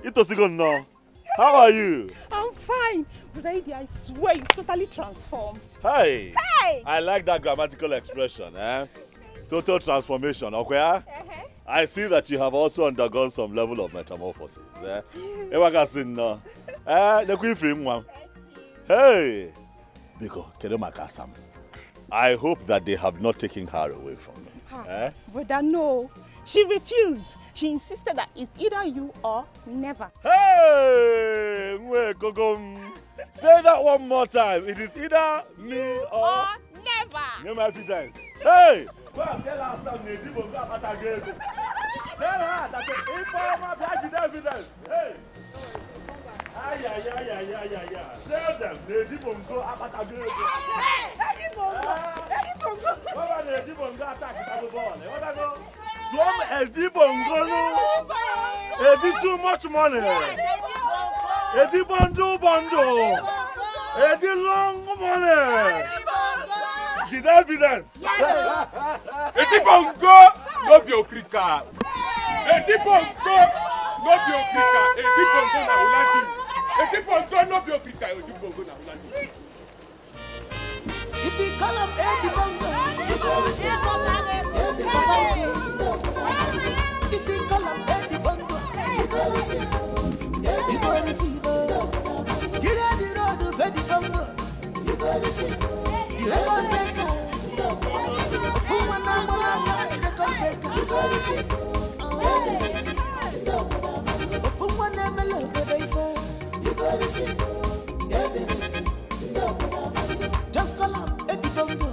Itosigo no. How are you? I'm fine. Brother Eddie, I swear you totally transformed. Hey! Hey! I like that grammatical expression, eh? Total transformation, okay? I see that you have also undergone some level of metamorphosis, eh? Hey! Biko, Kedemakasam. I hope that they have not taken her away from me. Eh? Brother, no. She refused. She insisted that it's either you or never. Hey! Say that one more time. It is either me or never. No evidence. Hey! Well, tell her some Nedi Bongo Apatagego. Tell her that the informer has evidence. Hey! Ay. Tell them Nedi Bongo Apatagego. Nedi Bongo. What about Nedi Bongo attack the ball? What I go? Some Nedi Bongo no. Edi too much money. Edi Bondo. Edi long money. Did evidence? Edi Bongo no be okrika. Edi Bongo no be okrika. Edi Bongo na ulandi. Edi Bongo no be okrika. Edi Bongo na ulandi. If you call him Edi Bongo, you go receive. If you call him Edi Bongo, you go receive. You go receive. Get out the road of Edi Bongo, you go receive. You record breaker. Who wanna breaker? You go receive. Who wanna melody baby? You go receive. Just call him Edi Bongo,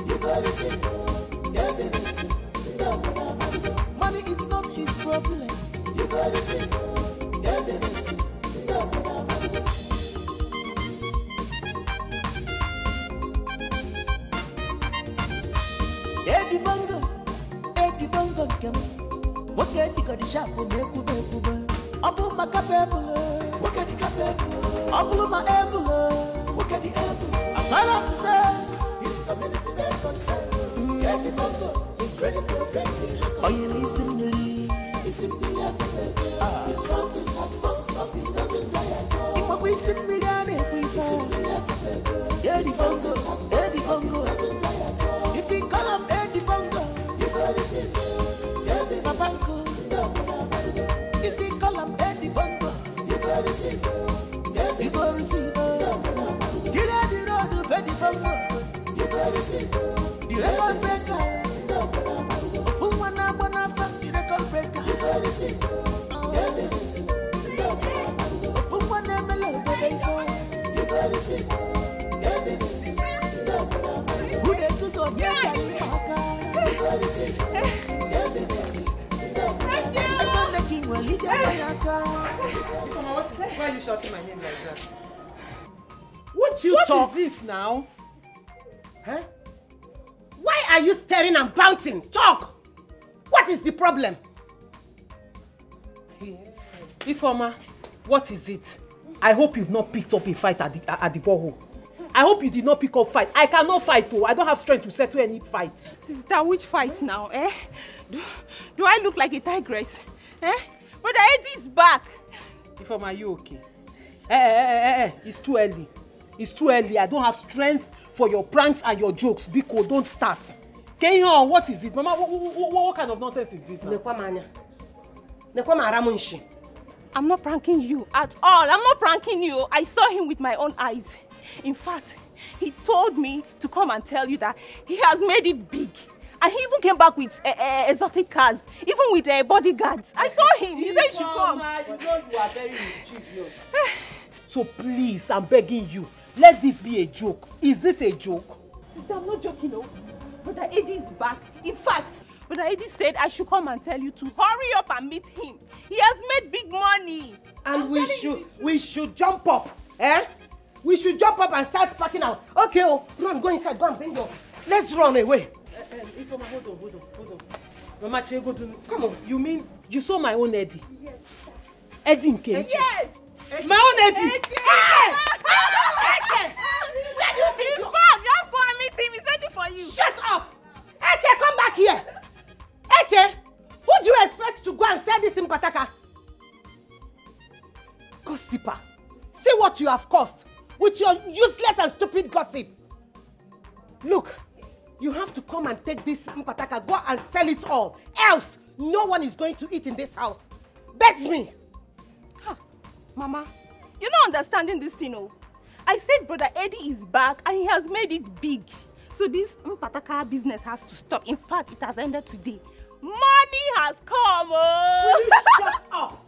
you go receive. Money is not his problems. You go receive. Edi Bongo, come. What can you got the shop for me? Abu Macabebula, what can you capable? Abu Maebula, what can you able? As well as to say, his community they're concerned. Edi Bongo is ready to break the record. Are you listening? It's simply a baby. His fountain has busted up, he doesn't lie at all. If we simply are it's simply a baby. Edi Bongo doesn't lie at all. If we call him Edi Bongo, you go receive. If we call him Edi Bongo, you go receive. You go receive. Get out the road of Edi Bongo, you go receive. The record breaker. Who wanna fuck the record breaker? You go receive. Who wanna melody baby? You go receive. Who they sus on your daddy? You go receive. Why are you shouting my name like that? What is it now? Huh? Why are you staring and bouncing? Talk! What is the problem? Ifeoma, what is it? I hope you've not picked up a fight at the borehole. I hope you did not pick up fight. I cannot fight though. I don't have strength to settle any fight. Sister, which fight now, eh? Do I look like a tigress? Eh? Brother Eddie is back. Ifeoma, are you okay? It's too early. It's too early. I don't have strength for your pranks and your jokes. Biko, don't start. Kenyon, what is it? Mama, what kind of nonsense is this now? I'm not pranking you at all. I'm not pranking you. I saw him with my own eyes. In fact, he told me to come and tell you that he has made it big. And he even came back with exotic cars, even with bodyguards. I saw him. He said you should come. You know you are very mischievous. So please, I'm begging you, let this be a joke. Is this a joke? Sister, I'm not joking, no. Brother Eddie is back. In fact, Brother Eddie said I should come and tell you to hurry up and meet him. He has made big money. And we should jump up, eh? We should jump up and start packing out. Okay, run, go inside, go and bring your... Let's run away. Ifeoma, hold on. Mama Chego, come on. You mean you saw my own Eddie? Yes. Eddie Nkechi? Yes. My own Eddie? Eddie! Where do you think you are? Just go and meet him. He's waiting for you. Shut up! Eche, come back here. Eche, who do you expect to go and sell this in Pataka? gossiper. See what you have caused with your useless and stupid gossip. Look, you have to come and take this mpataka, go and sell it all. Else, no one is going to eat in this house. Bet me. Huh. Mama, you're not understanding this thing, oh. I said Brother Eddie is back and he has made it big. So this mpataka business has to stop. In fact, it has ended today. Money has come, oh. Will you shut up?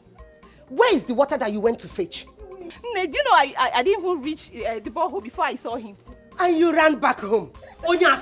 Where is the water that you went to fetch? Do you know I didn't even reach the borehole before I saw him. And you ran back home. Idiot.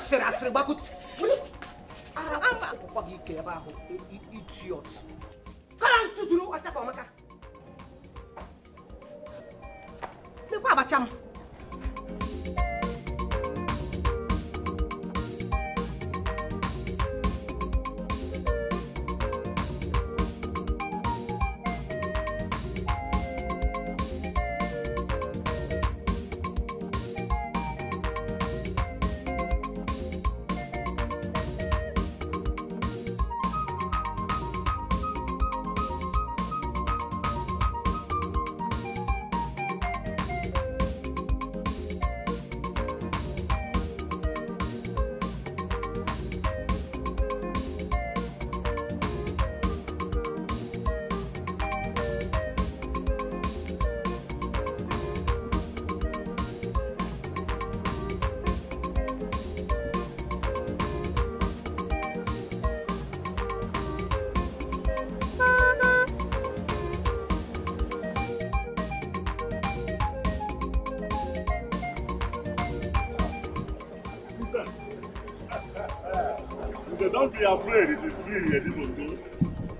Don't be afraid, it is me, Edibongo.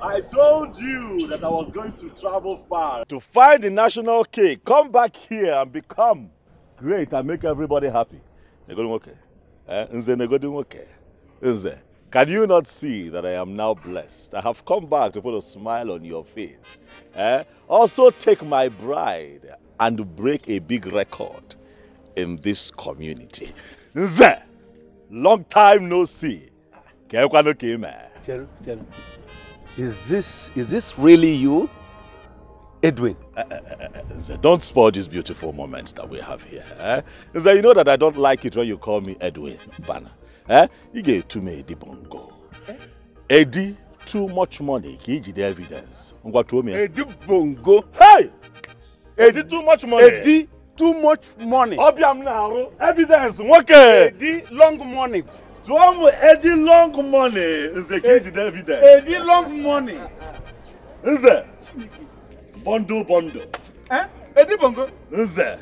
I told you that I was going to travel far to find the national cake, come back here and become great and make everybody happy. Can you not see that I am now blessed? I have come back to put a smile on your face. Also take my bride and break a big record in this community. Long time no see. Is this really you, Edwin? Don't spoil these beautiful moments that we have here. You know that I don't like it when you call me Edwin, Bana. You gave to me Edibongo. Eddie, too much money. Kiji the evidence. Edibongo. Hey! Eddie, too much money. Eddie, too much money. Obiam now. Evidence. Okay. Eddie, long money. Eddie long money is a kid evidence. Eddie long money. Is it? Bundle. Eddie Bongo. Is it?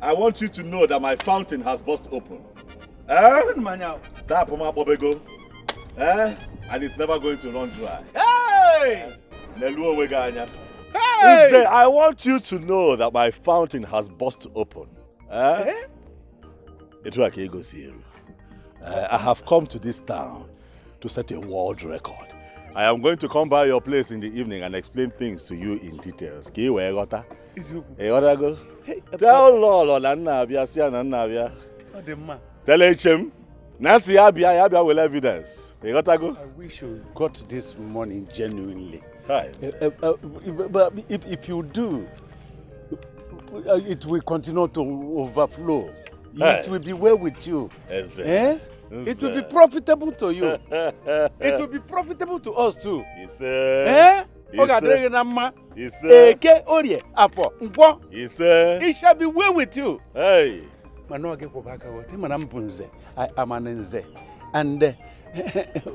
I want you to know that my fountain has burst open. Tap on my bobego. And it's never going to run dry. Hey! Hey! I want you to know that my fountain has burst open. It's like you go see. I have come to this town to set a world record. I am going to come by your place in the evening and explain things to you in details. Tell Lolo Nanavia, Sianavia. Tell HM. Nancy Abia will evidence. I wish you got this money genuinely. Right. But if you do, it will continue to overflow. It will be well with you. It will be profitable to you. It will be profitable to us too. It shall be well with you. Hey. And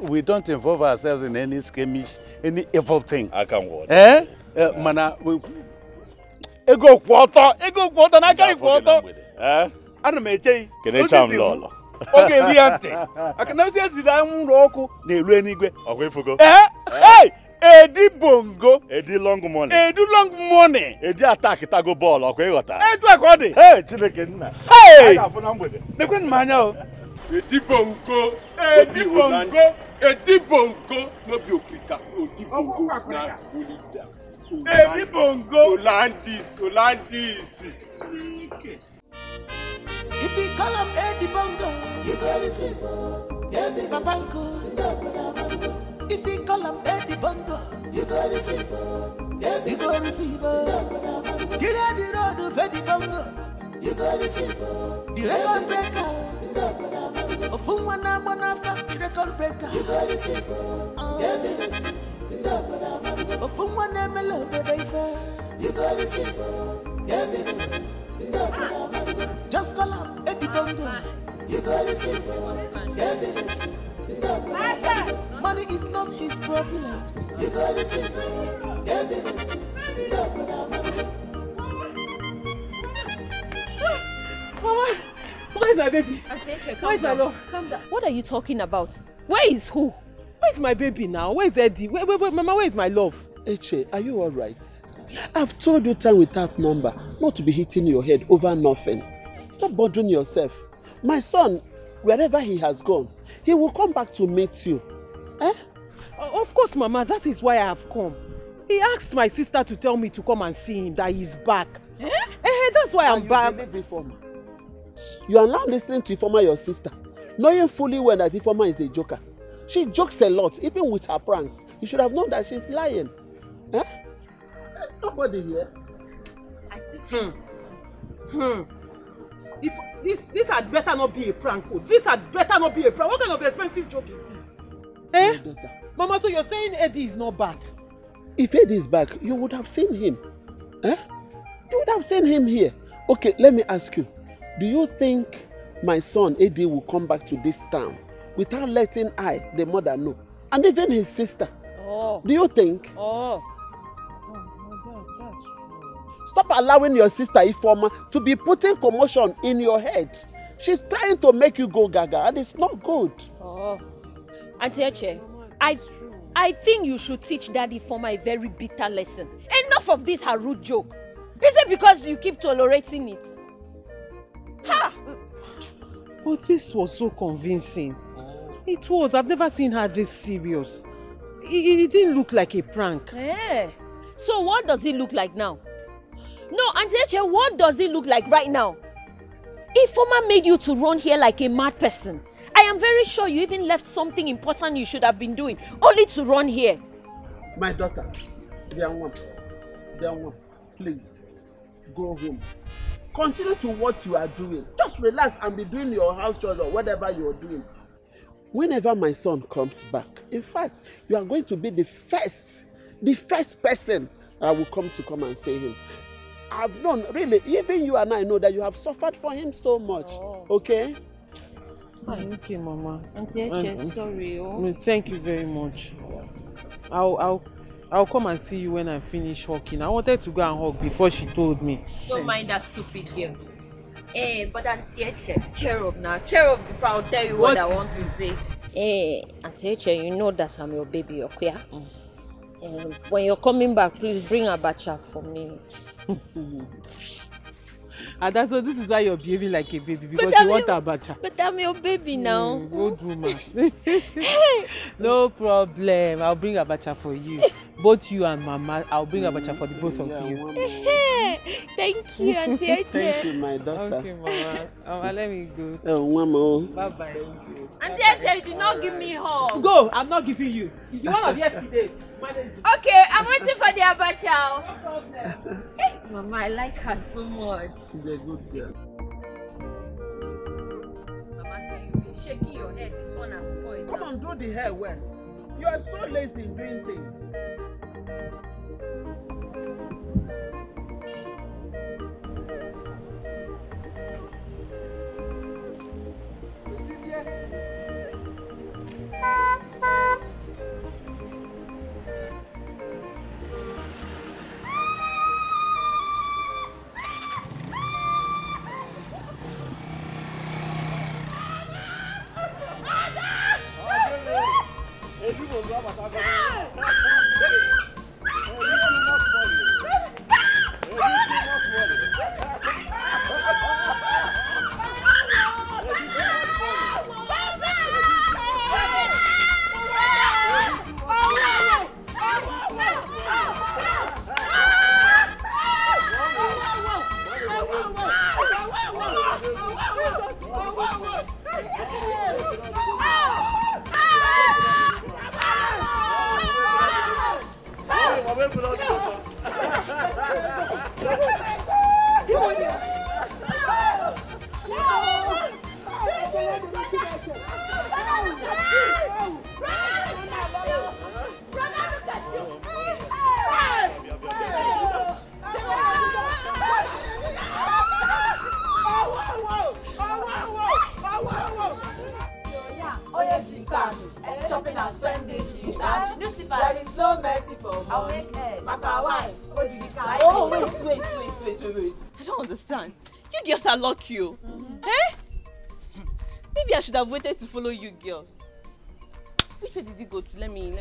we don't involve ourselves in any skirmish, any evil thing. I can't watch. Ego quarter, na kai quarter. Ana meche. Kene cham lolo. Okay, riante. Akana si azida nru oku na elu enigwe. Okwefugo. Hey! Eddie Bongo. Eddie long money. Eddie long money. Eddie attack tago ball okwegota. Edu akodi. Hey, Chineke nna. Hey! Afuna mgbede. Nekwen manya o. Eddie Bongo. Eddie Bongo. Eddie Bongo no be okrika. Eddie Bongo na Olida. Eddie Bongo. Olandis. If you call him Eddie Bongo, you gotta receive every banco. If you call him Eddie Bongo, you gotta receive every Get out the road, Freddy Bongo. You got to see the record breaker. Ofumwana bonafa, the record breaker. You got to see evidence. Ofumwana melo baby. You got to see evidence. Just call up Eddie Bongo. You got to see evidence. Money is not his problems. You got to see evidence. Mama, where is my baby? Where is my love? Calm down. What are you talking about? Where is who? Where is my baby now? Where is Eddie? Wait, Mama, where is my love? Eche, are you all right? I've told you time without number not to be hitting your head over nothing. Stop bothering yourself. My son, wherever he has gone, he will come back to meet you. Eh? Of course, Mama, that is why I have come. He asked my sister to tell me to come and see him, that he's back. That's why I'm back. You are now listening to Ifoma, your sister, knowing fully well that Ifoma is a joker. She jokes a lot, even with her pranks. You should have known that she's lying. Eh? There's nobody here. I see. If this had better not be a prank. This had better not be a prank. What kind of expensive joke is this? Eh? Mama, so you're saying Eddie is not back? If Eddie is back, you would have seen him. Eh? You would have seen him here. Okay, let me ask you. Do you think my son Eddie will come back to this town without letting the mother, know? And even his sister? Oh. Do you think? Oh. That's true. Stop allowing your sister Ifoma to be putting commotion in your head. She's trying to make you go gaga and it's not good. Oh. Auntie Eche, I think you should teach Daddy Ifoma a very bitter lesson. Enough of this her rude joke. Is it because you keep tolerating it? Ha! But this was so convincing. It was. I've never seen her this serious. It didn't look like a prank. Eh. So what does it look like now? No, Auntie Eche, what does it look like right now? Ifoma made you to run here like a mad person. I am very sure you even left something important you should have been doing, only to run here. My daughter, please, go home. Continue to what you are doing. Just relax and be doing your house chores or whatever you are doing. Whenever my son comes back, in fact, you are going to be the first person I will come and see him. I've known, really, even you and I know that you have suffered for him so much. Oh. Okay? Okay, Mama. Auntie Eche, sorry. Oh. Thank you very much. I'll come and see you when I finish hawking. I wanted to go and hawk before she told me. Don't mind that stupid girl. But Auntie Eche, cheer up now. Cheer up before I'll tell you what I want to say. Auntie Eche, you know that I'm your baby, okay? When you're coming back, please bring abacha for me. And that's so this is why you're behaving like a baby, because you want abacha. But I'm your baby now. Good woman. No problem. I'll bring abacha for you. Both you and Mama, I'll bring abacha for the both of you. Thank you, Auntie Eche. Thank you, my daughter. Okay, Mama. Let me go. Oh, Mama. Bye-bye. Auntie Eche, you did not give me hug. Go. I'm not giving you. You one of yesterday. Okay, I'm waiting for the abacha. No problem. Mama, I like her so much. She's a good girl. Mama, you've been shaking your head. This one has spoiled. Come on, do the hair well. You are so lazy in doing things. no mercy for money. Oh, wait. I don't understand. You girls are lucky. Eh? Maybe I should have waited to follow you girls. Which way did you go to? Let me,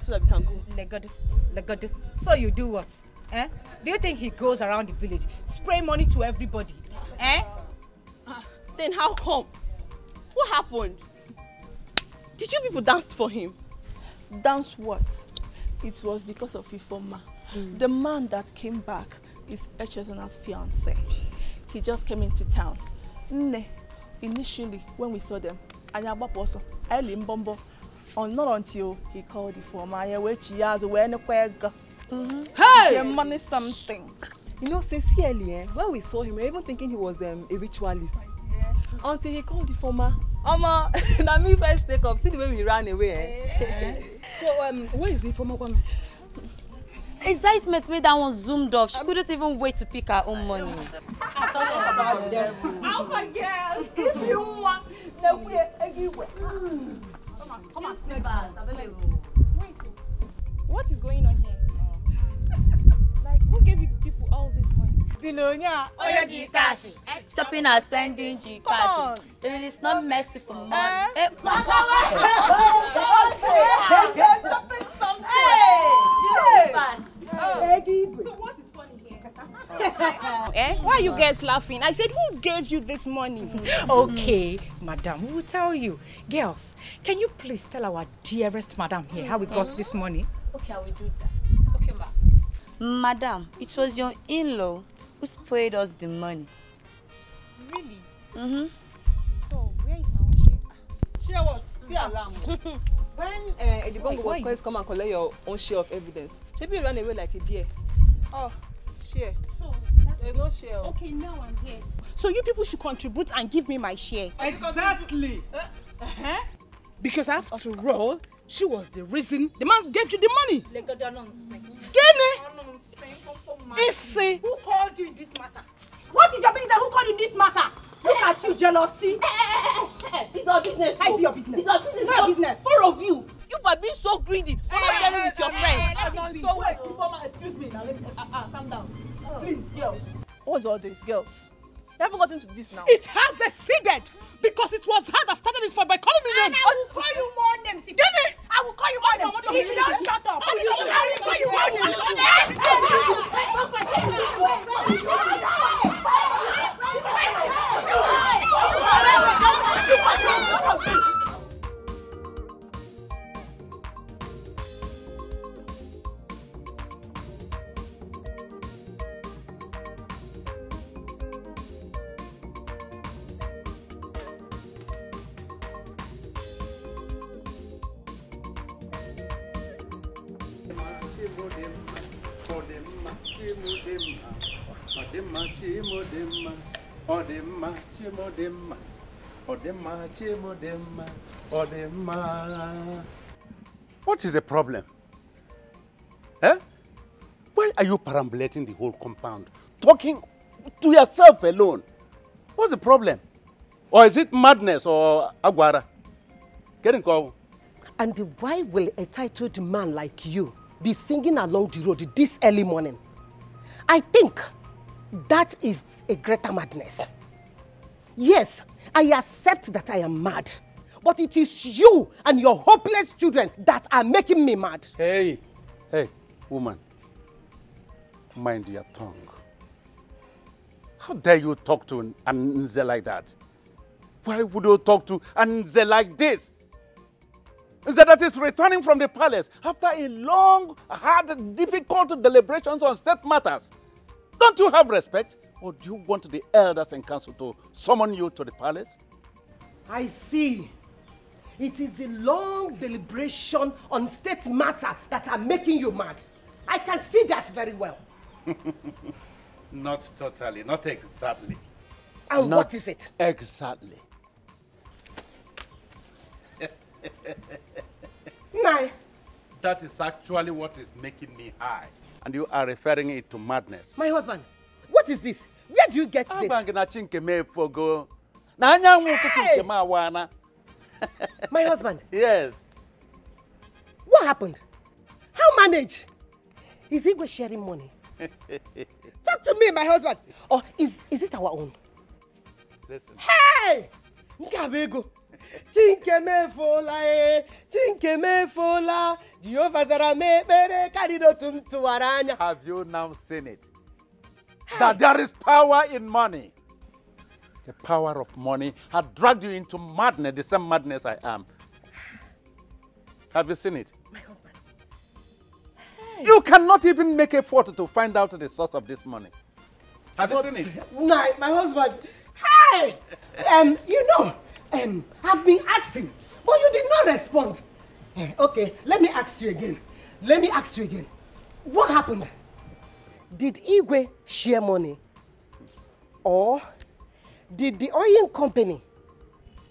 so that we can go. Legodo. So you do what? Eh? Do you think he goes around the village, spray money to everybody? Eh? Then how come? What happened? Did you people dance for him? Dance what? It was because of Ifoma. The man that came back is Echezona's fiancé. He just came into town. Initially, when we saw them, not until he called Ifoma. Hey! Money something. You know, sincerely, when we saw him, we were even thinking he was a ritualist. Until he called the former. That means I take up. See the way we ran away. So, where is the former one? Excitement made that one zoomed off. She couldn't even wait to pick her own money. Alpha girls, if you want, then we're everywhere. Come on, what is going on here? Like, who gave you people all this money? Billionaire. G cash. Shopping and spending G cash. There is no mercy for money. Shopping something. So what is funny here? Why are you guys laughing? I said, who gave you this money? Okay, madam, we will tell you. Girls, can you please tell our dearest madam here how we got this money? Okay, I will do that. Okay, ma. Madam, it was your in-law who sprayed us the money. Really? So, where is my own share? Share what? See alarm. When Edibongo was going to come and collect your own share of evidence, Shebi ran away like a deer. Oh, share. So, there's no share. Okay, now I'm here. So you people should contribute and give me my share. Exactly. Because after all, she was the reason the man gave you the money. Issy. Who called you in this matter? What is your business? Who called you in this matter? Look at you, jealousy. It's our business. It's your business. It's our business. It's your business. Four of you. You are being so greedy. For not sharing with your friends. So wait, excuse me. Now let me calm down. Please, girls. What's all this, girls? You haven't gotten to this now. It has exceeded because it was her that started this fight by calling me names. And I will call you more names. I will call you more names. If you don't shut up, I will call you more names. What is the problem? Eh? Why are you perambulating the whole compound? Talking to yourself alone? What's the problem? Or is it madness or aguara? Get in call. And why will a titled man like you be singing along the road this early morning? I think that is a greater madness. Yes, I accept that I am mad. But it is you and your hopeless children that are making me mad. Hey, woman. Mind your tongue. How dare you talk to an Nze like that? Why would you talk to an Nze like this? Nze that is returning from the palace after a long, hard, difficult deliberations on state matters. Don't you have respect? Or do you want the elders and council to summon you to the palace? I see. It is the long deliberation on state matter that are making you mad. I can see that very well. Not totally, not exactly. And not what is it? Exactly. Nai. That is actually what is making me high. And you are referring it to madness. My husband, what is this? Where do you get this? Hey! My husband. Yes. What happened? manage? Is Igwe sharing money? Talk to me, my husband. Or is it our own? Listen. Hey! Nkabego. Tinkeme fola. Jehovah zara me bere karido tumtuaranya. Have you now seen it? That there is power in money. The power of money had dragged you into madness, the same madness I am. Have you seen it? My husband. Hey. You cannot even make effort to find out the source of this money. Have you seen it? No, my husband. Hey! I've been asking, but you did not respond. Okay, let me ask you again. What happened? Did Igwe share money? Or did the oil company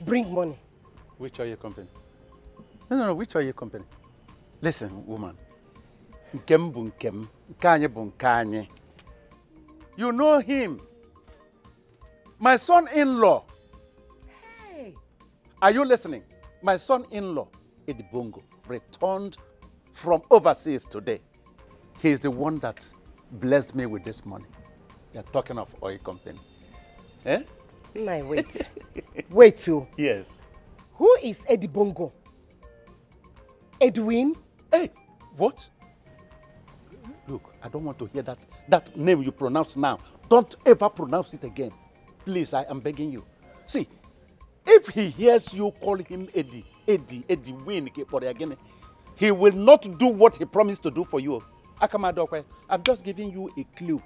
bring money? Which oil company? No, which oil company? Listen, woman. Nkem bu nkem, nkanye bu nkanye. You know him. My son-in-law. Hey. Are you listening? My son-in-law, Edibongo, returned from overseas today. He is the one that blessed me with this money. You're talking of oil company. Eh? My wait. Wait too. Yes. Who is Edibongo? Edwin? Hey, what? Look, I don't want to hear that name you pronounce now. Don't ever pronounce it again. Please, I am begging you. See, if he hears you call him Eddie, Win, he will not do what he promised to do for you. Akamadokwe, I'm just giving you a clue.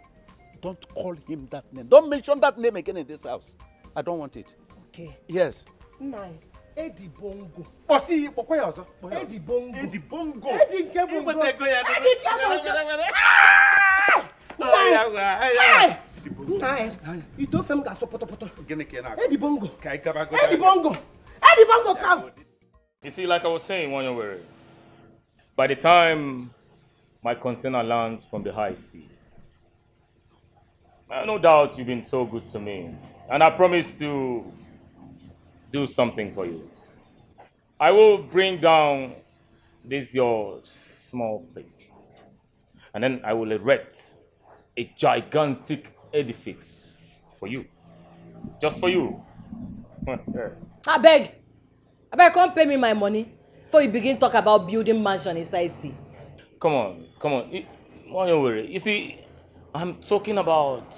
Don't call him that name. Don't mention that name again in this house. I don't want it. Okay. Yes. Nine. Eddie Bongo. Oh, see, Edibongo. Eddie Bongo. Eddie Bongo. Come. You see, like I was saying, Wanyawere, by the time my container lands from the high sea, no doubt you've been so good to me, and I promise to do something for you. I will bring down this your small place, and then I will erect a gigantic edifice for you, just for you. I beg, come pay me my money before you begin talk about building mansion inside sea. Come on. You see, I'm talking about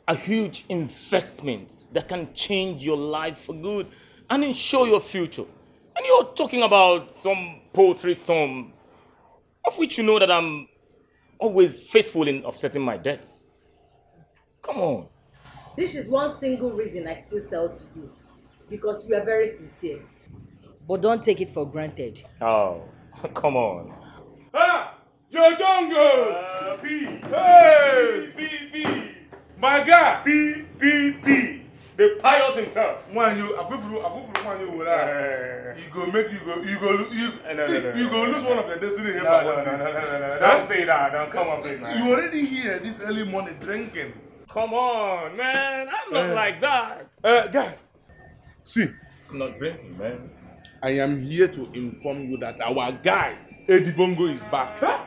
a huge investment that can change your life for good and ensure your future. And you're talking about some poultry sum, of which you know that I'm always faithful in offsetting my debts. Come on. This is one single reason I still sell to you. Because you are very sincere. But don't take it for granted. Oh, come on. Ah! Jojongo! Hey! B. My guy! B. The pious himself. When you go lose one of the destiny here. No. Don't say that. Don't come up with that. You already here this early morning drinking. Come on, man. I'm not like that. Guy. See. I'm not drinking, man. I am here to inform you that our guy, Edibongo, is back. Huh?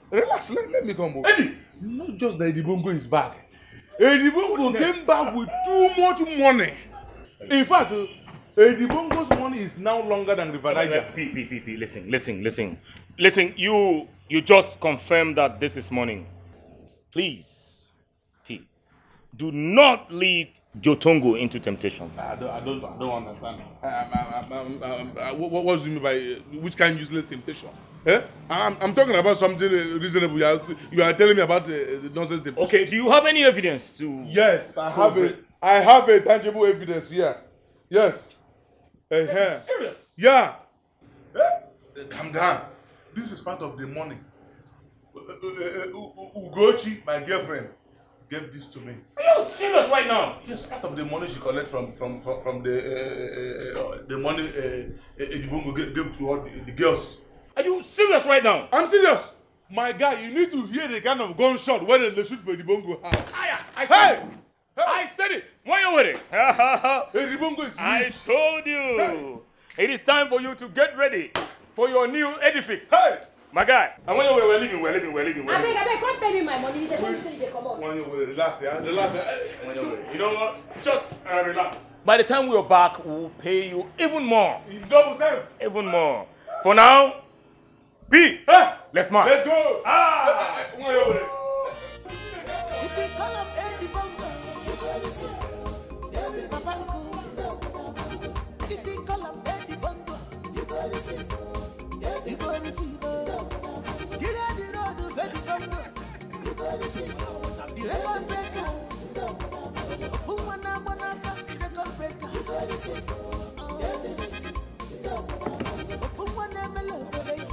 Relax, let me come over. Eddie! Not just that Edibongo is back. Edibongo came back with too much money. In fact, Edibongo's money is now longer than River Niger. Listen, you just confirmed that this is morning. Please, do not lead Jotongo into temptation. I don't understand. What do you mean by which kind of useless temptation? Eh? I'm talking about something reasonable. You are telling me about the nonsense temptation. Okay, do you have any evidence to... Yes, I have it. I have a tangible evidence here. Yes. Serious? Yeah. Calm down. This is part of the money. Ugochi, my girlfriend, gave this to me. Are you serious right now? Yes, part of the money she collected from the money Edibongo gave to all the girls. Are you serious right now? I'm serious. My guy, you need to hear the kind of gunshot when they shoot for Edibongo house. I said it. Why are you with it? Edibongo is rich. I told you. Hey. It is time for you to get ready for your new edifice. Hey. My guy, and when we're leaving. I beg, come pay me my money. They tell me say they come out. When you relax, yeah? Relax. You know what? Just relax. By the time we're back, we'll pay you even more. Double self. Even more. For now, B, let's march. Let's go. If you call up Eddie Bongo, you gotta see. If you call up Eddie Bongo, you gotta see. You gotta see. Get out the road with Eddie Bongo. You gotta see. The record breaker. Who wanna fight the record breaker? You gotta see. Who wanna mellow the baby?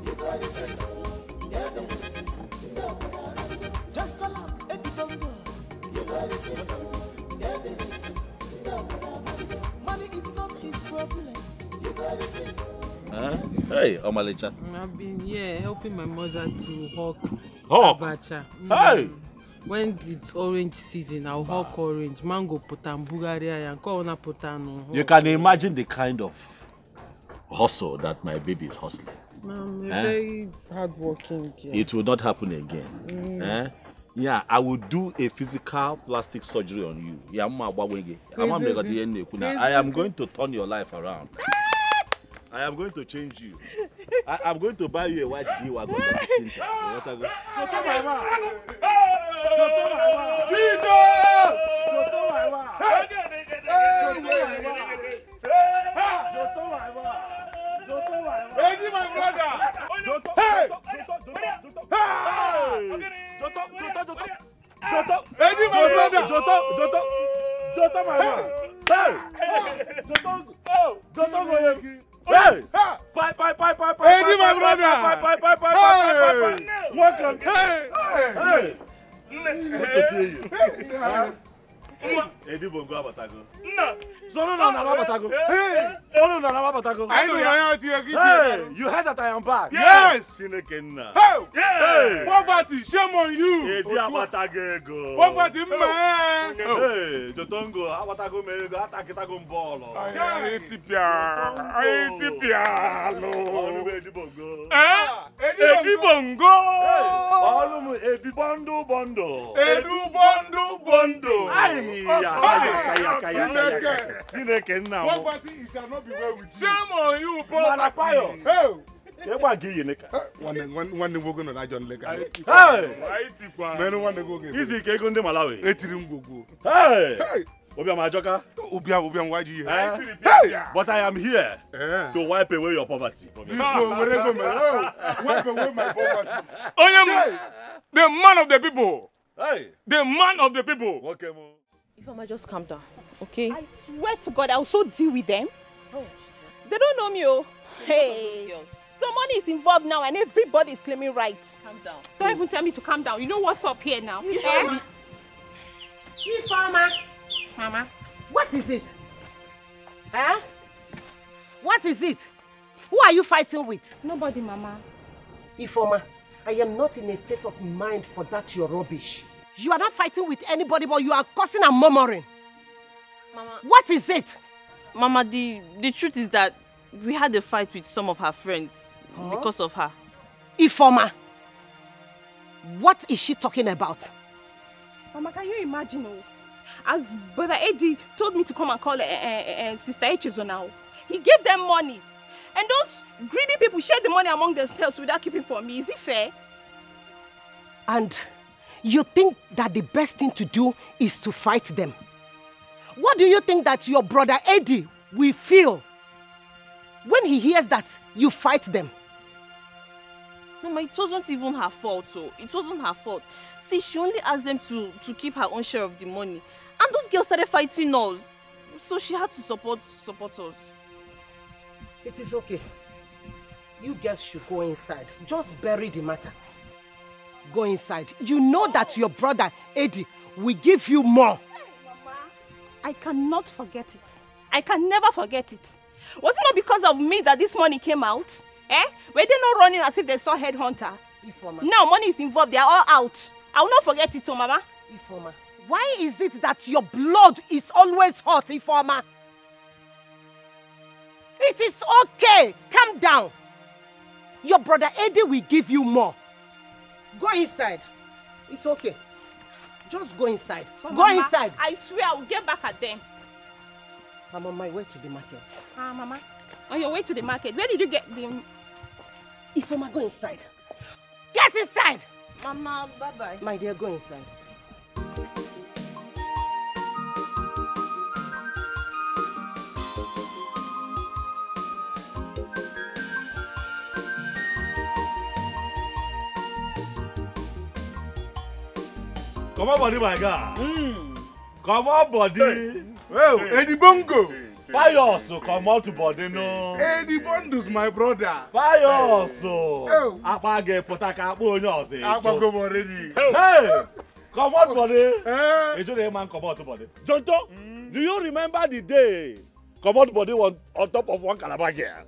You gotta see. Just call up Eddie Bongo. You gotta see. Money is not his problems. You gotta see. Hey, Omalicha. I've been here helping my mother to hawk abacha. Hey! When it's orange season, I'll hawk orange. Mango potan, Bulgaria, and corona potan. You can imagine the kind of hustle that my baby is hustling. I'm a very hardworking girl. It will not happen again. Yeah, I will do a physical plastic surgery on you. Yeah, I am going to turn your life around. I am going to change you. I am going to buy you a white G-Wagon that is tinted. Eddie, my brother! Hey! Eddie, my brother! Joto, my man! Hey! Hey! Bye! Eddie, my brother! Bye! Welcome! Hey! Good to see you. Eddie Bongo Abatago. So no, Abatago. Hey! Oh no, Abatago. I know I am here. Hey! You heard that I am back? Yes! Hey! Hey! Poverty, shame on you! Eddie Abatago. Poverty, man! Hey! Jotongo, Abatago mego, Atakitago mbolo. Eddie Bongo. Eddie Bongo! Olumu Eddie Bondo. Edu Kaya. Poverty, it shall not be well with you. Shame on you, poverty. Hey! One day we're going to John Lega. Hey! One day go get. Easy cake on the Malawi. Etirim. Hey! Obiam Majoka. Obiam, why do you here? Hey! But I am here to wipe away your poverty. Wipe away my poverty. The man of the people. Hey! The man of the people. Okay, If I might just calm down, okay? I swear to God, I'll so deal with them. Oh, they don't know me, oh. Hey, so money is involved now and everybody is claiming rights. Calm down. Don't even tell me to calm down. You know what's up here now? You farmer. Mama. What is it? Huh? What is it? Who are you fighting with? Nobody, Mama. Ifoma, I am not in a state of mind for that your rubbish. You are not fighting with anybody, but you are cursing and murmuring. Mama. What is it? Mama, the truth is that we had a fight with some of her friends because of her. Ifoma, what is she talking about? Mama, can you imagine? As Brother Eddie told me to come and call Sister Chizzy now, he gave them money. And those greedy people share the money among themselves without keeping for me. Is it fair? And you think that the best thing to do is to fight them? What do you think that your brother Eddie will feel when he hears that you fight them? Mama, it wasn't even her fault, so it wasn't her fault. See, she only asked them to keep her own share of the money. And those girls started fighting us. So she had to support us. It is okay. You girls should go inside. Just bury the matter. Go inside. You know that your brother Eddie will give you more. Mama, I cannot forget it. I can never forget it. Was it not because of me that this money came out? Were they not running as if they saw headhunter? Ifoma. Now money is involved. They are all out. I will not forget it, Mama. Ifoma, why is it that your blood is always hot, Ifoma? It is okay. Calm down. your brother Eddie will give you more. Go inside. It's okay. Just go inside. But Go Mama, inside. I swear I will get back at them. I'm on my way to the market. Mama, on your way to the market, where did you get the... Ifeoma, go inside. Get inside! Mama, bye-bye. My dear, go inside. Come on, body, my guy. Come on, body. Well, Eddie Bongo. Pious, come on to body, no. Eddie Bondo's my brother. Pious. Oh. Apage potaka bonyosi. Abago already. Hey, come on, body. Hey, you man, come on to body. Jonto, do you remember the day? Come on, body on top of one calabash here.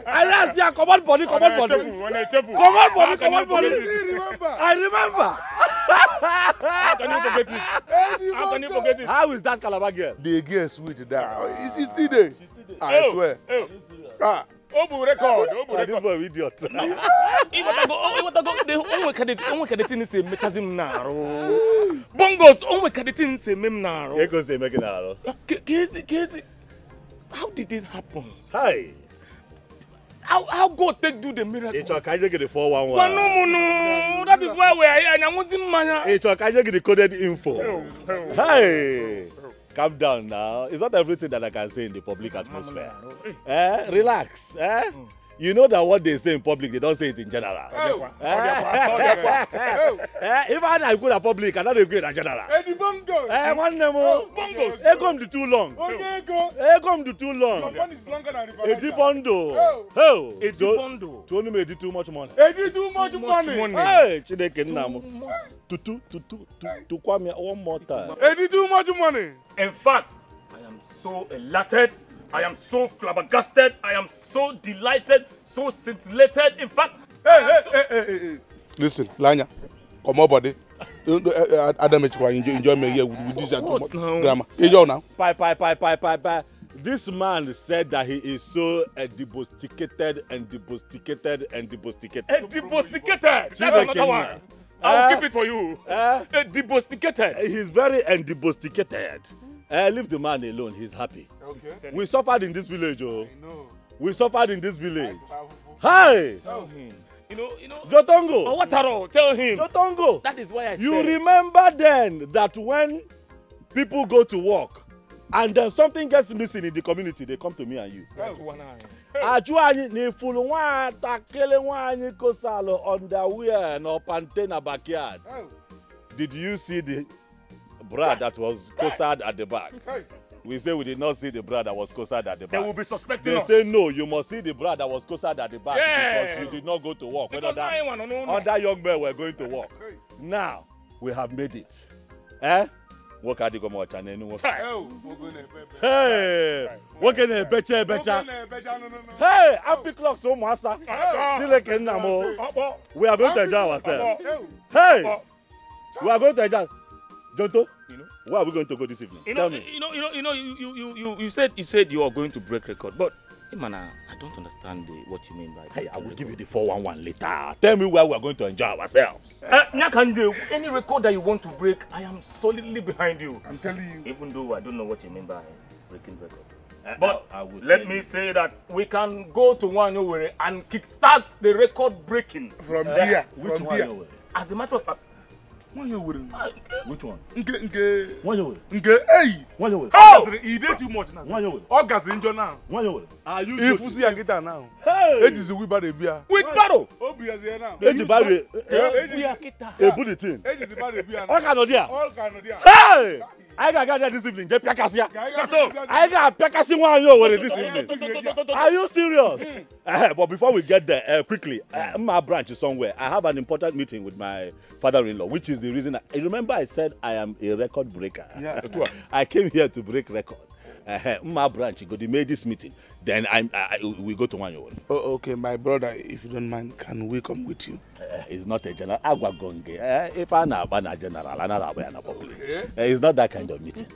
I last year, come on, body, come on, body. Come on, body, come on, body. I remember. How can you forget it? How can you forget it? How is that calabash girl? The girl sweet that. She's still there. I swear. Ah. Obu record. This boy idiot. Onwe kadeti say mechazim naro. Bongos onwe kadeti say mem naro. Ego say make naro. Kezi. How did it happen? Hi. How God take do the miracle? It's okay, you get the 411. No. That is why we are here. And I wasn't man. It's okay, you get the coded info. Hey. Calm down now. It's not everything that I can say in the public atmosphere. Relax. You know that what they say in public, they don't say it in general. If I go to public, I don't agree in general. Eddie Bongo. One name. Bongos. Egom do too long. Egom do too long. Your one is longer than the Eddie Bondo. Oh. Eddie Bondo. To only made too much money. Eddie too much money. Hey, Chineke Namo. To Kwame one more time. Eddie too much money. In fact, I am so elated. I am so flabbergasted. I am so delighted, so scintillated. In fact, hey. Listen, Lanya, come on, buddy. Adam, enjoy me here with this grammar. Enjoy now. Bye. This man said that he is so debosticated. Debosticated. That's another one. I'll keep it for you. Debosticated. He's very debosticated. Leave the man alone. He's happy. Okay. We suffered in this village, oh. I know. We suffered in this village. Hi. Tell him. You know. Jotongo. Oh, Wataro, tell him. Jotongo. That is why I You said. remember then that when people go to work and then something gets missing in the community, they come to me and you. Ajuani ni fulu nwata kele nwanyị kosalo underwear no pante na backyard. Did you see the bra that was cosared at the back? We say we did not see the bra that was cosared at the back. They will be suspecting us. They say no, you must see the bra that was cosared at the back because you did not go to work. Because other young men were going to work. Now we have made it. Work at the Gomo channel. Hey, work in a becha. Hey, happy clock so massa. We are going to enjoy ourselves. Hey, we are going to enjoy. Jonto, where are we going to go this evening? Tell me. You said you are going to break record, but hey man, I don't understand what you mean by that. Hey, I will give you the 411 later. Tell me where we are going to enjoy ourselves. Nyakande, any record that you want to break, I am solidly behind you. I'm telling you. Even though I don't know what you mean by breaking record. But let me say that we can go to Wanyowere and kickstart the record breaking. From here. Which one? As a matter of fact, which one? Nke. Hey! He did too much now. One August in now. Are you if you see a guitar now? Hey! It is a wheelbarrow beer. With battle! Obi is here now. It is barrel. A bulletin. It is a barrel beer. All Canodia. All Canodia. Hey! I got there this evening. Get Piakasia. I got Piakasi Wanyowere this evening. Are you serious? But before we get there, quickly, my branch is somewhere. I have an important meeting with my father-in-law, which is the reason. Remember, I said I am a record breaker. Yeah. I came here to break record. My branch, they made this meeting. Then we go to Wanyowere. Oh, okay, my brother, if you don't mind, can we come with you? It's not a general. If I'm not a general, I'm not a public. It's not that kind of meeting.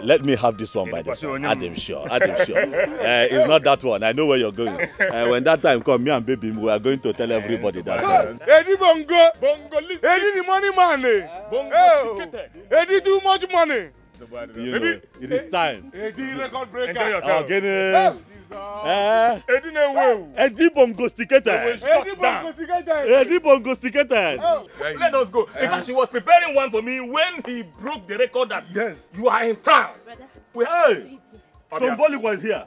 Let me have this one by the side. Adam sure. It's not that one. I know where you're going. When that time comes, me and baby, we are going to tell everybody that. Eddie Bongo, listen. Eddie the money man. Bongo, Eddie too much money. You know, it is time. Eddie record breaker. Enjoy yourself. Eddie Bongo sticketed. Eddie Bongo sticketed. Let us go. In fact, she was preparing one for me when he broke the record that you are in town. Hey, Tomboli was here.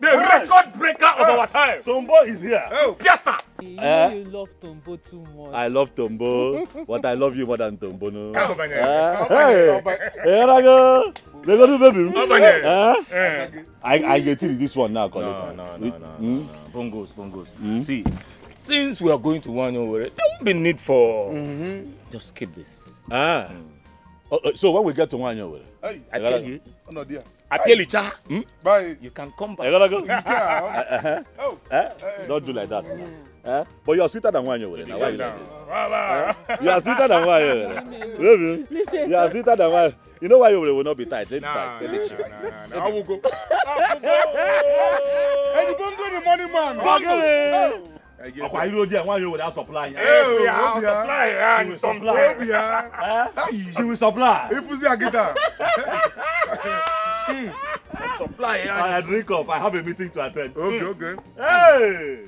The record breaker of our time. Tombo is here. Yes, sir. You know you love Tombo too much. I love Tombo, but I love you more than Tombo. No. Hey, They go to baby. I get this one now. No. Bongos. See, since we are going to one over, there won't be need for. Just keep this. So when we get to one over, I tell you. Alichi, bye. You can come back. You gotta go. Don't do like that. But you are sweeter than one over. Now why you like this? You are sweeter than one over. You are sweeter than one. You know why you will not be tight? I will go. Eddie Bongo the money man. Why you there? Why you without supply? She will supply. If you see a guitar. Supply. I drink up. I have a meeting to attend. Okay. Hey!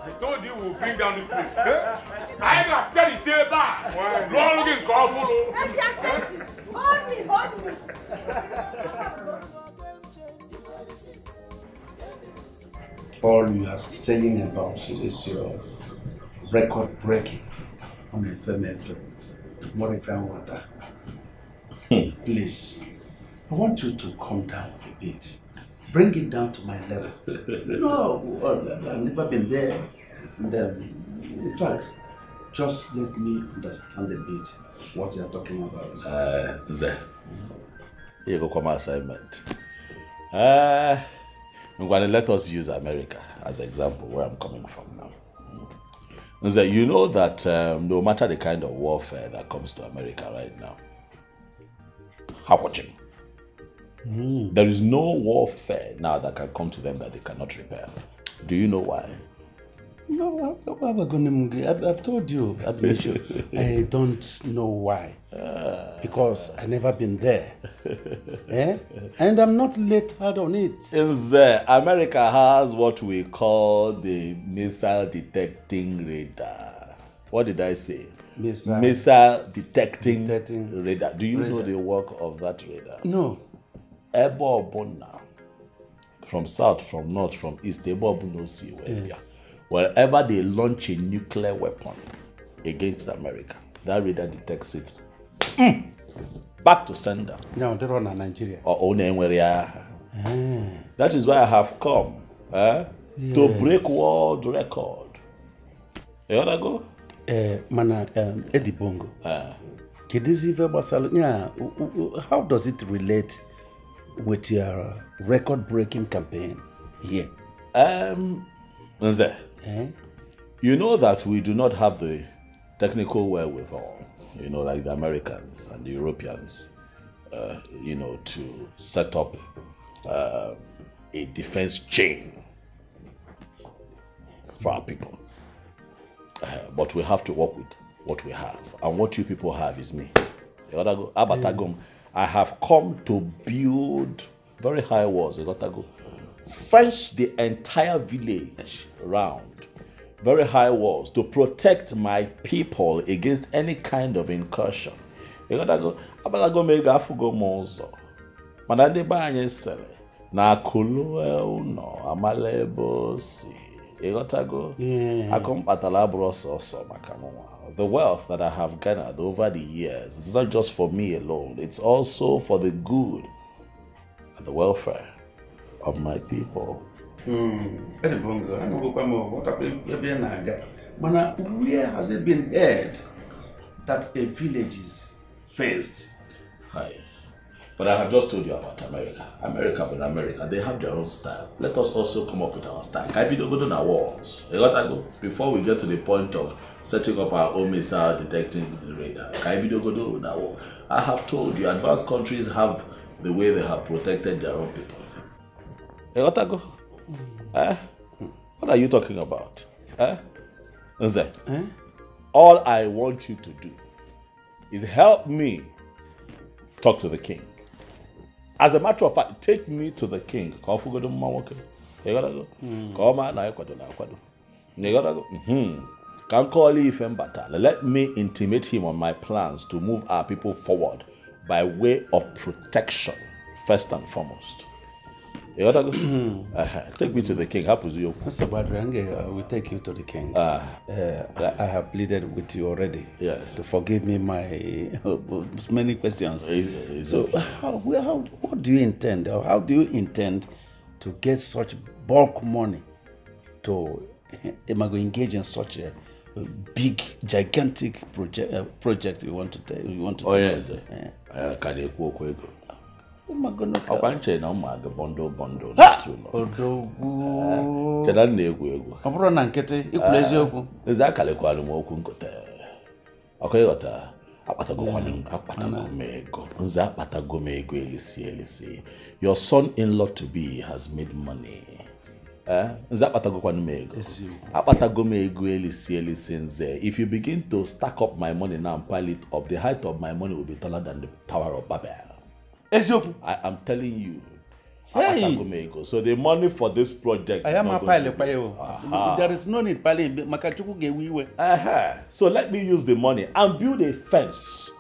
I told you we'll bring down this place. I got to tell you, say back. Long is All you are saying about is your record breaking on FM. What if I want that? Please, I want you to calm down a bit. Bring it down to my level. No, I've never been there. In fact, just let me understand a bit what you are talking about. Here go come assignment. I'm going to let us use America as an example where I'm coming from now. You know that no matter the kind of warfare that comes to America right now, how watching? There is no warfare now that can come to them that they cannot repair. Do you know why? No, I've told you, I don't know why. Because I've never been there. And I'm not lettered on it. America has what we call the missile detecting radar. What did I say? Missile detecting radar. Do you know the work of that radar? No. Ebo Bona from south, from north, from east, wherever they launch a nuclear weapon against America, that radar detects it. Back to sender. No, they run in Nigeria. That is why I have come to break world record. You wanna go? Mana Eddie Bongo. How does it relate with your record-breaking campaign here? You know that we do not have the technical wherewithal, like the Americans and the Europeans, to set up a defense chain for our people. But we have to work with what we have. And what you people have is me. I have come to build very high walls. Fence the entire village around. Very high walls to protect my people against any kind of incursion. Na the wealth that I have gathered over the years is not just for me alone, it's also for the good and the welfare of my people. Where has it been heard that a village is fenced? Hi. But I have just told you about America. America, they have their own style. Let us also come up with our style. Can we go to our walls? Before we get to the point of setting up our own missile detecting radar, can we go to our wall? I have told you, advanced countries have the way they have protected their own people. What are you talking about? All I want you to do is help me talk to the king. As a matter of fact, take me to the king. Let me intimate him on my plans to move our people forward by way of protection, first and foremost. Take me to the king. Mr. Badrange, I will take you to the king. I have pleaded with you already. Yes. To forgive me my many questions. So, what do you intend? Or how do you intend to get such bulk money to engage in such a big, gigantic project you want to take? Oh yes. Bundle. Your son-in-law to be has made money. If you begin to stack up my money now and pile it up, the height of my money will be taller than the Tower of Babel. I am telling you. Hey. So the money for this project I am a pilot. There is no need. So let me use the money and build a fence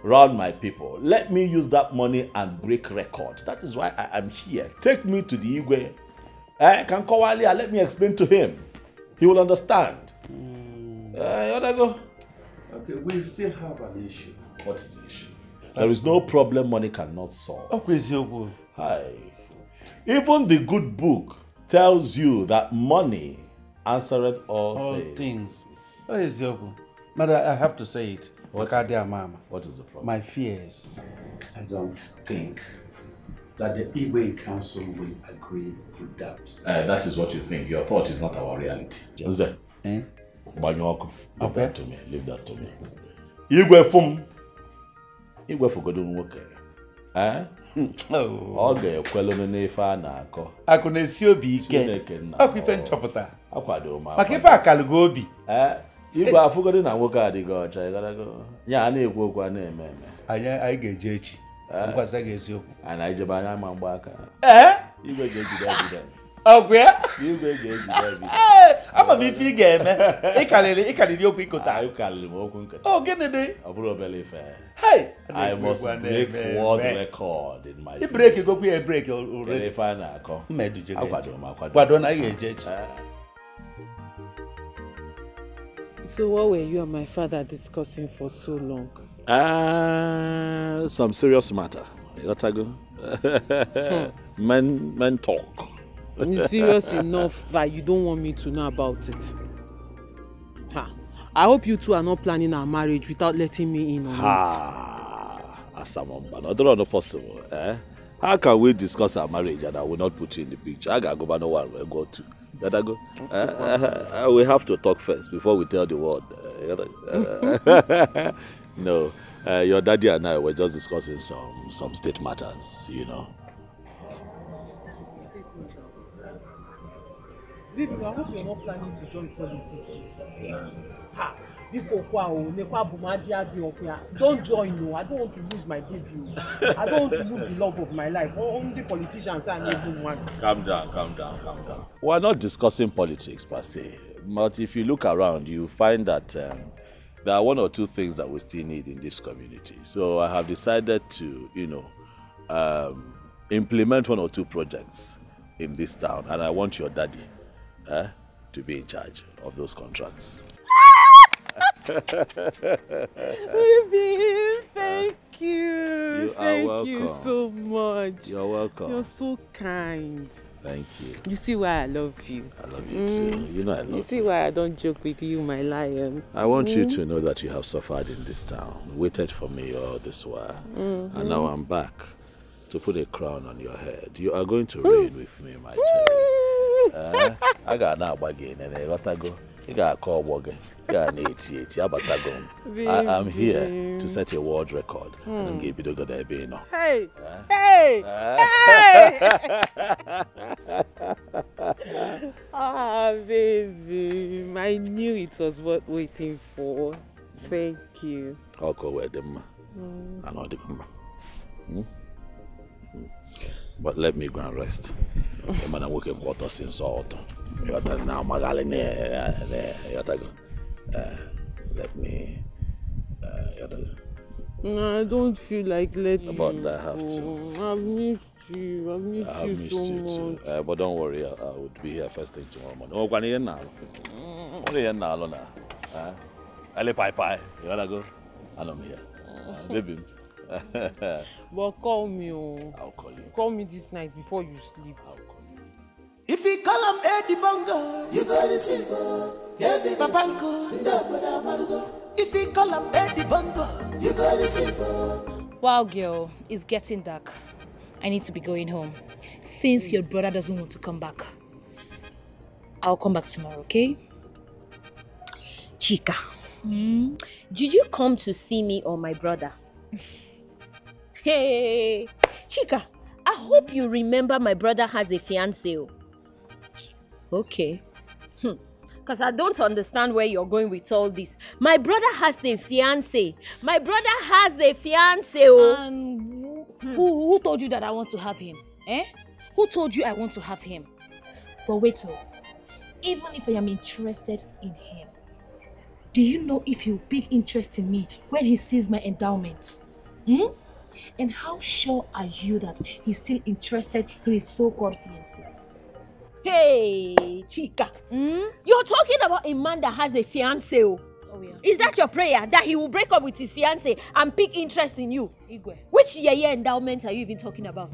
around my people. Let me use that money and break record. That is why I am here. Take me to the Igwe. Let me explain to him. He will understand. Okay, we still have an issue. What is the issue? There is no problem money cannot solve. Hi. Even the good book tells you that money answereth all things. What is your book? Mother, I have to say it. What is the problem? My fears. I don't think that the Igwe Council will agree with that. That is what you think. Your thought is not our reality. Leave that to me. Leave that to me. Igwe Fum. Igwe forgodo nwoke. Oge ekwelu n'ife a na-akọ. Akụ na-esi obi ike. Akụ ife nchọpụta. Akwado ma. Maka ife akalugo obi. Igwe afụgodo na nwoke adịghị ọcha. Ya na-ekwu okwu a na-eme eme. Anyị ga-eje echi. Ngwaza ga eziokwu. Anyị ejebe anya ma mgba aka. You may get evidence. Oh, where? You may get evidence. I'm a big figure, man. I can't do Oh, get it. Hey, I must break world record in my. You break, you go be a break already. So what were you and my father discussing for so long? Some serious matter. Men talk. It's serious enough that you don't want me to know about it. Ha. I hope you two are not planning our marriage without letting me in on it. Asamamba, not possible. How can we discuss our marriage and I will not put you in the picture? I gotta go, but no one will go to. That I go. We have to talk first before we tell the world. No, your daddy and I were just discussing some state matters, you know. Baby, I hope you're not planning to join politics. Ha! Don't join, no. I don't want to lose my baby. I don't want to lose the love of my life. Only politicians and everyone. Calm down. We're not discussing politics per se, but if you look around, you find that there are one or two things that we still need in this community. So I have decided to, implement one or two projects in this town, and I want your daddy to be in charge of those contracts. Baby, thank you. Thank you so much. You're welcome. You're so kind. Thank you. You see why I love you. I love you too. You know I love you. You see why I don't joke with you, my lion. I want you to know that you have suffered in this town, waited for me all this while, and now I'm back to put a crown on your head. You are going to reign with me, my cherry. I got now again, and I gotta go. You got call Wogan. You got an 88. I'm here to set a world record. I don't give you the good idea. Hey! Baby, I knew it was worth waiting for. Thank you. I'll go with them. I know them. But let me go and rest. The man working quarter since autumn. You got to now, Magali. You got to go. Let me. No, I don't feel like letting But you I have go. to. I've missed you. I've missed you so much. But don't worry, I would be here first thing tomorrow morning. Oh, Kwani now. Only here now, alone. Ali Pai. You gotta go. And I'm here. Baby. But call me. I'll call you. Call me this night before you sleep. I'll call you. If you call him Eddie Bongo, you got the silver. If you call him Eddie Bongo, you got the silver. Wow, girl, it's getting dark. I need to be going home. Since your brother doesn't want to come back, I'll come back tomorrow, okay? Chika, did you come to see me or my brother? Hey, Chika, I hope you remember my brother has a fiancé. Okay. Because I don't understand where you're going with all this. My brother has a fiancé. My brother has a fiancé. And who told you that I want to have him? Who told you I want to have him? But wait, even if I am interested in him, do you know if he'll pick interest in me when he sees my endowments? And how sure are you that he's still interested in his so-called fiancé? Hey, Chika. You're talking about a man that has a fiancé. Oh, yeah. Is that your prayer? That he will break up with his fiancé and pick interest in you? Igwe. Which year endowment are you even talking about?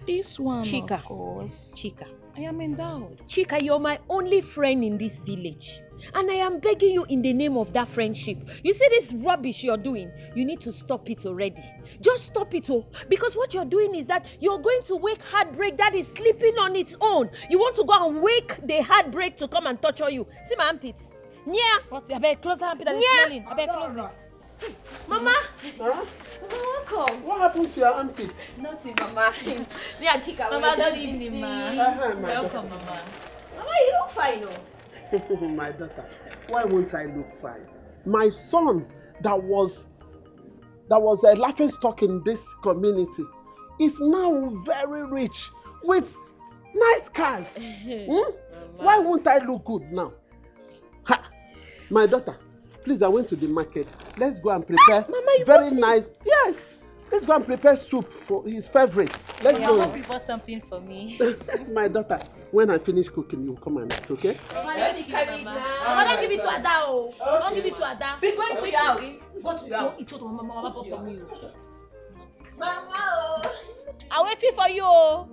This one, Chika. of course. Chika. I am endowed. Chika, you're my only friend in this village. And I am begging you in the name of that friendship. You see this rubbish you're doing? You need to stop it already. Just stop it, because what you're doing is that you're going to wake heartbreak that is sleeping on its own. You want to go and wake the heartbreak to come and torture you. See my armpits? Yeah. What? I better close the armpit that is smelling. I better close it. Mama! Huh? Welcome. What happened to your armpit? Nothing, Mama. Me and Chika. Mama, good evening, ma. Welcome, Mama. Mama, you look fine, My daughter, why won't I look fine? My son that was a laughing stock in this community is now very rich with Nice cars. Why won't I look good now? Ha! My daughter, please, I went to the market. Let's go and prepare very nice. Yes. Let's go and prepare soup for his favorites. Let's go. I hope you bought something for me. My daughter, when I finish cooking, you come and eat, okay? Mama, don't give it to Ada. Don't give it to Ada. Be going to your house. Go to your house. It's what Mama bought for me. Mama, I'm waiting for you.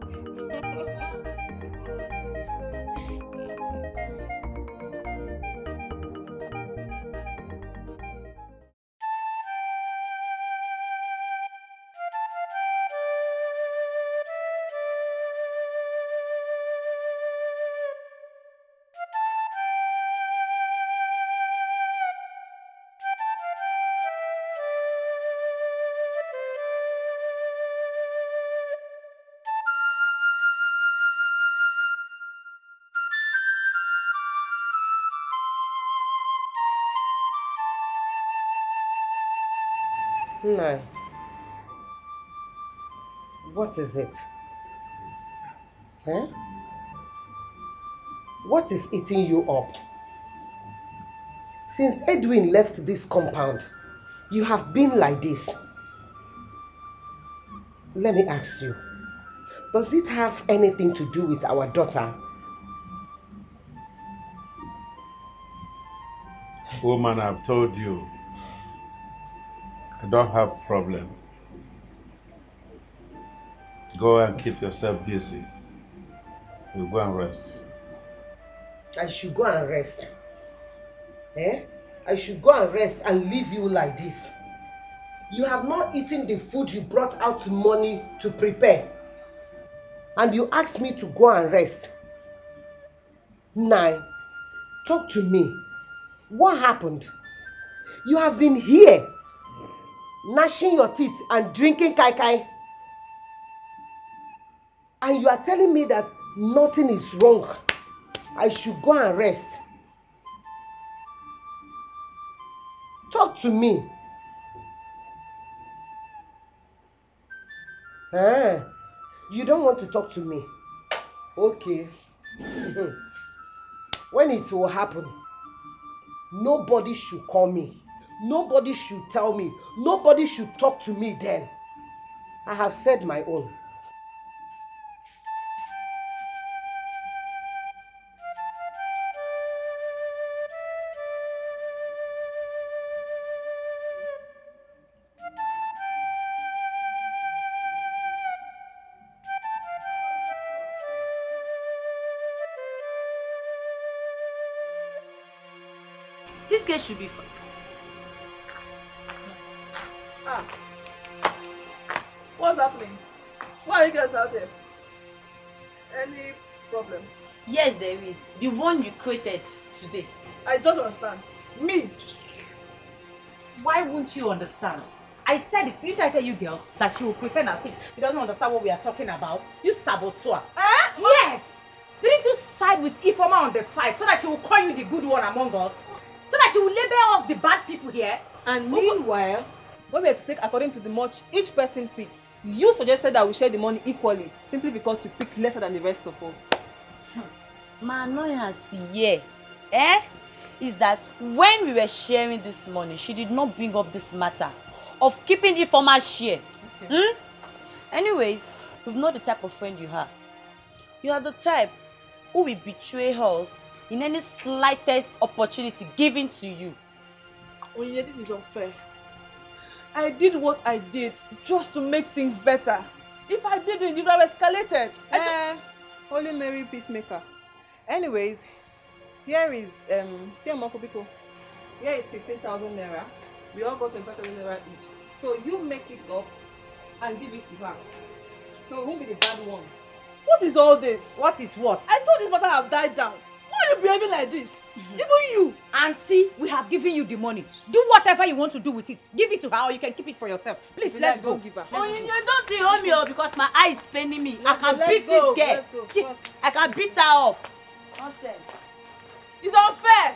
No. What is it? Huh? What is eating you up? Since Edwin left this compound, you have been like this. Let me ask you, does it have anything to do with our daughter? Woman, I've told you, I don't have problem. Go and keep yourself busy. You go and rest. I should go and rest. Eh? I should go and rest and leave you like this. You have not eaten the food you brought out money to prepare. And you asked me to go and rest. Now, talk to me. What happened? You have been here, gnashing your teeth and drinking kai kai. And you are telling me that nothing is wrong. I should go and rest. Talk to me. You don't want to talk to me. Okay. When it will happen, nobody should call me. Nobody should tell me. Nobody should talk to me then. I have said my own. This girl should be fine. What's happening? Why are you guys out there? Any problem? Yes, there is. The one you created today. I don't understand. Me? Why won't you understand? I said if you tell you girls that she will pretend as if she doesn't understand what we are talking about. You saboteur. Yes! Didn't you side with Ifoma on the fight so that she will call you the good one among us? So that she will label us the bad people here? And meanwhile, when we have to take according to the much each person picked, you suggested that we share the money equally simply because you picked lesser than the rest of us. My annoyance here, is that when we were sharing this money, she did not bring up this matter of keeping Ifeoma's share. Okay. Anyways, we've not the type of friend you are. You are the type who will betray us in any slightest opportunity given to you. Onye, this is unfair. I did what I did just to make things better. If I didn't, you would have escalated. Holy Mary Peacemaker. Anyways, here is Tiamokobiko. Here is 15,000 naira. We all got 25,000 naira each. So you make it up and give it to her. So who will be the bad one? What is all this? What is what? I thought this matter have died down. Why are you behaving like this? Even you. Auntie, we have given you the money. Do whatever you want to do with it. Give it to her or you can keep it for yourself. Please, let's go. Give her. Don't see homie because my eye is paining me. I can beat this girl. I can beat her up. Nonsense. It's unfair.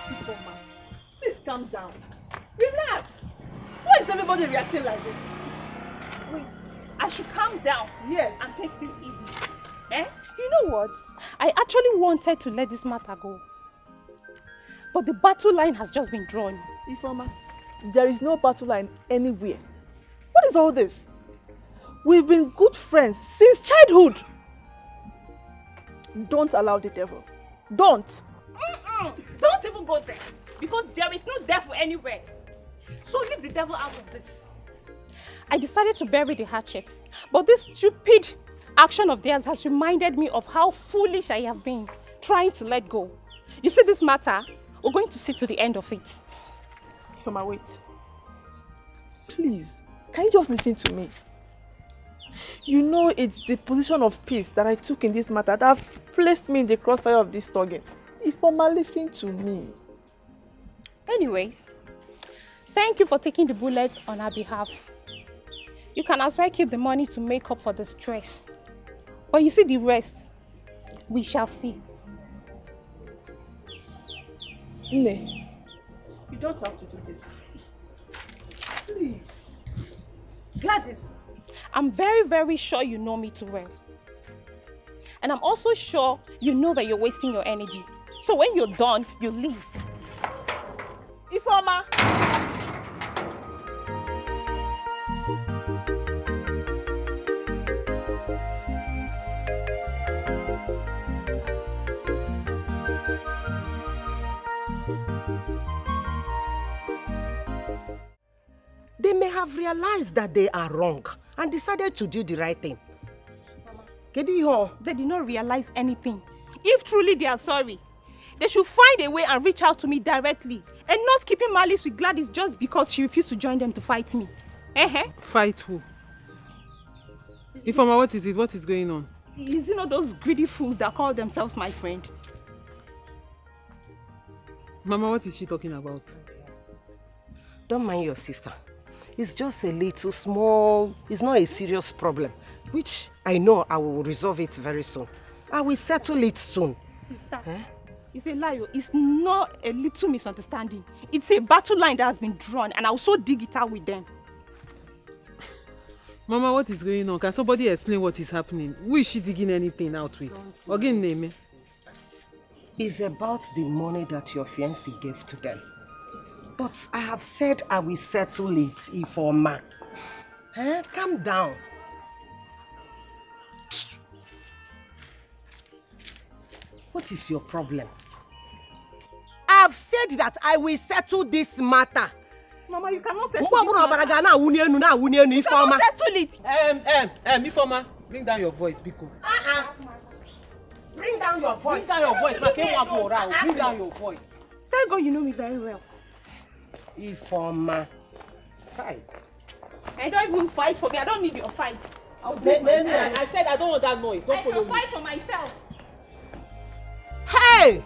Ifeoma, please calm down. Relax. Why is everybody reacting like this? Wait, I should calm down. Yes. And take this easy. Eh? You know what? I actually wanted to let this matter go. But the battle line has just been drawn. Ifeoma, there is no battle line anywhere. What is all this? We've been good friends since childhood. Don't allow the devil. Don't. Don't even go there. Because there is no devil anywhere. So leave the devil out of this. I decided to bury the hatchet. But this stupid action of theirs has reminded me of how foolish I have been trying to let go. You see this matter? We're going to see to the end of it. Ifeoma, wait. Please, can you just listen to me? You know it's the position of peace that I took in this matter that have placed me in the crossfire of this target. Ifeoma, listen to me. Anyways, thank you for taking the bullet on our behalf. You can as well keep the money to make up for the stress. But you see the rest, we shall see. Nne, you don't have to do this. Please. Gladys, I'm very, very sure you know me too well. And I'm also sure you know that you're wasting your energy. So when you're done, you leave. Ifeoma! They may have realized that they are wrong and decided to do the right thing. They did not realize anything. If truly they are sorry, they should find a way and reach out to me directly and not keeping malice with Gladys just because she refused to join them to fight me. Fight who? Ifeoma, what is it? What is going on? Is it not those greedy fools that call themselves my friend? Mama, what is she talking about? Don't mind your sister. It's just a little small, it's not a serious problem, which I know I will resolve it very soon. I will settle it soon. Sister, it's a lie. It's not a little misunderstanding. It's a battle line that has been drawn and I'll so dig it out with them. Mama, what is going on? Can somebody explain what is happening? Who is she digging anything out with? Again, name. It's about the money that your fiancé gave to them. But I have said I will settle it, Ifeoma. Calm down. What is your problem? I have said that I will settle this matter. Mama, you cannot settle this matter. You cannot settle it. Ifeoma, bring down your voice, Biko. Bring down your voice. Bring down your voice. Bring down your voice. Thank God you know me very well. Ifeoma. I don't even fight for me. I don't need your fight. I said I don't want that noise. Don't I follow can me. fight for myself. Hey!